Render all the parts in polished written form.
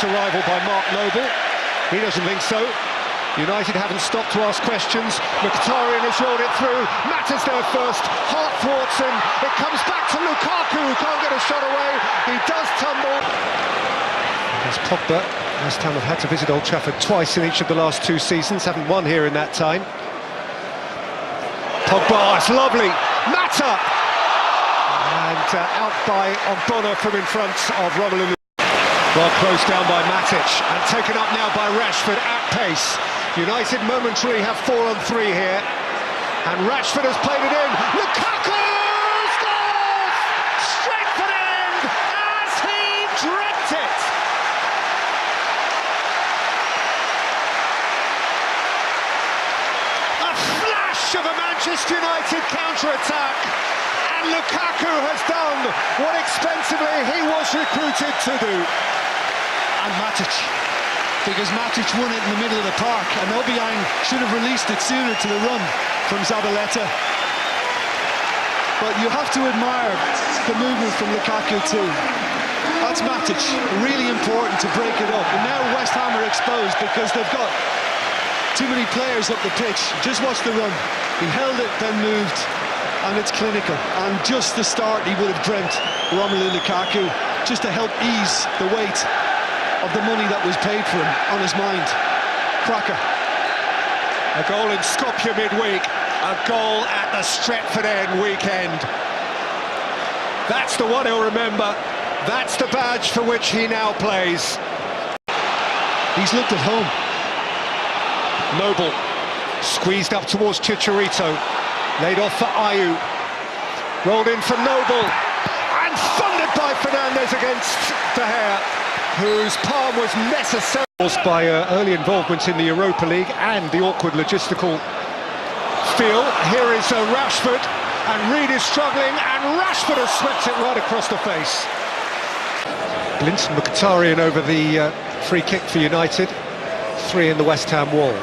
late arrival by Mark Noble. He doesn't think so. United haven't stopped to ask questions. Mkhitaryan has rolled it through. Mata's there first. Hart thwarts him. It comes back to Lukaku, who can't get a shot away. He does tumble. There's Pogba. West Ham have had to visit Old Trafford twice in each of the last 2 seasons. Haven't won here in that time. Pogba, it's lovely. Mata! And out by Ogbonna from in front of Romelu. Well closed down by Matic and taken up now by Rashford at pace. United momentarily have 4 on 3 here, and Rashford has played it in. Lukaku scores! Straight for the end as he dreamt it. A flash of a Manchester United counter-attack, and Lukaku has done what expensively he was recruited to do. And Matic, because Matic won it in the middle of the park, and Obiang should have released it sooner to the run from Zabaleta. But you have to admire the movement from Lukaku too. That's Matic, really important to break it up. And now West Ham are exposed because they've got too many players up the pitch. Just watch the run. He held it, then moved, and it's clinical. And just the start he would have dreamt, Romelu Lukaku, just to help ease the weight of the money that was paid for him on his mind. Cracker. A goal in Skopje midweek, a goal at the Stretford End weekend. That's the one he'll remember. That's the badge for which he now plays. He's looked at home. Noble squeezed up towards Chicharito, laid off for Ayew, rolled in for Noble, and funded by Fernandes against De Gea, whose palm was necessary by early involvement in the Europa League and the awkward logistical feel. Here is Rashford, and Reed is struggling, and Rashford has swept it right across the face. Blint and Mkhitaryan over the free kick for United. 3 in the West Ham wall.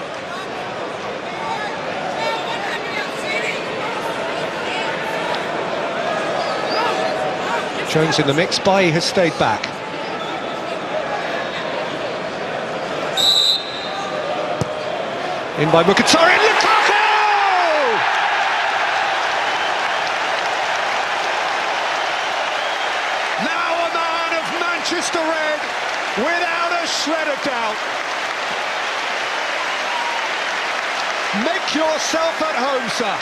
Jones in the mix. Bailly has stayed back. In by Mkhitaryan, Lukaku! Now a man of Manchester Red, without a shred of doubt. Make yourself at home, sir.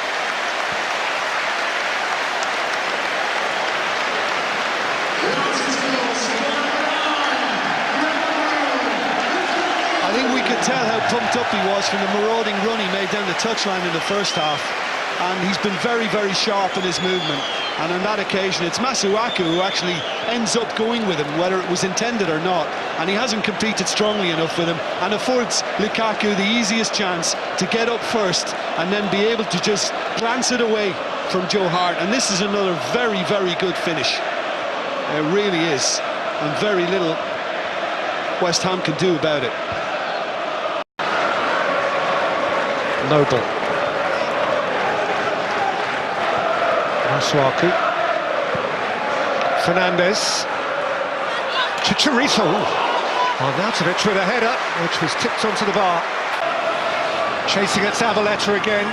I think we could tell how pumped up he was from the marauding run he made down the touchline in the first half, and he's been very, very sharp in his movement. And on that occasion, it's Masuaku who actually ends up going with him, whether it was intended or not, and he hasn't competed strongly enough with him, and affords Lukaku the easiest chance to get up first and then be able to just glance it away from Joe Hart. And this is another very, very good finish. It really is, and very little West Ham can do about it. Noble. Masuaku. Fernandes. Chicharito. Arnautovic with a header, which was tipped onto the bar. Chasing at Zabaleta again.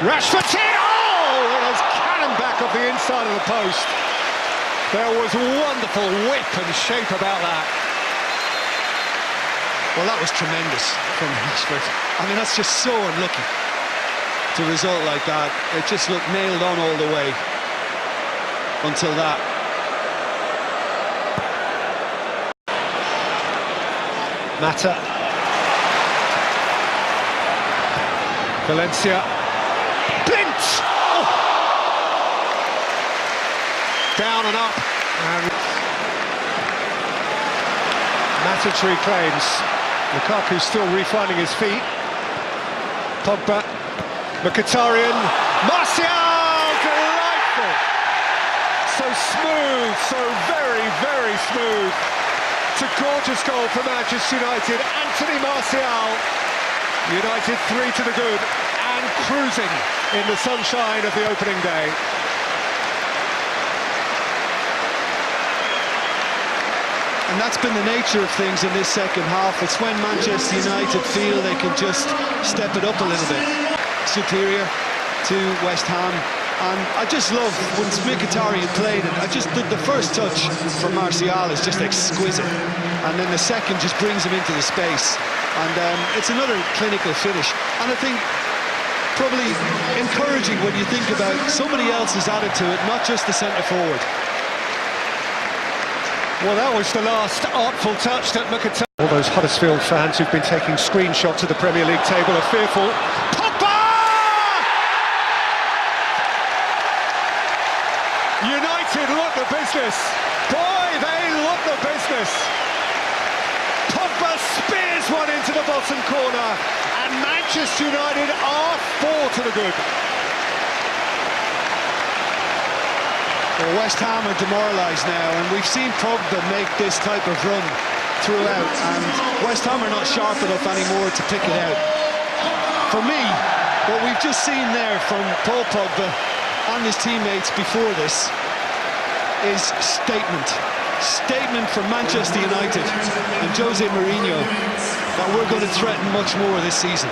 Rashford's hit! Oh! It has cannoned back off the inside of the post. There was wonderful whip and shape about that. Well, that was tremendous from Rashford. I mean, that's just so unlucky to result like that. It just looked nailed on all the way until that. Mata. Valencia. Blint! Oh! Down and up. And Matic reclaims. Lukaku's still refinding his feet. Pogba. Mkhitaryan. Martial! Delightful! So smooth, so very, very smooth. It's a gorgeous goal for Manchester United. Anthony Martial. United 3 to the good and cruising in the sunshine of the opening day. And that's been the nature of things in this second half. It's when Manchester United feel they can just step it up a little bit. Superior to West Ham. And I just love when Mkhitaryan played it. The first touch from Martial is just exquisite, and then the second just brings him into the space, and it's another clinical finish. And I think probably encouraging when you think about somebody else's added to it, not just the centre forward. Well, that was the last artful touch that Mkhitaryan. All those Huddersfield fans who've been taking screenshots of the Premier League table are fearful. United look the business. Boy, they look the business. Pogba spears one into the bottom corner, and Manchester United are 4 to the good. Well, West Ham are demoralised now, and we've seen Pogba make this type of run throughout, and West Ham are not sharp enough anymore to pick it out. For me, what we've just seen there from Paul Pogba and his teammates before this is statement from Manchester United and Jose Mourinho that we're going to threaten much more this season.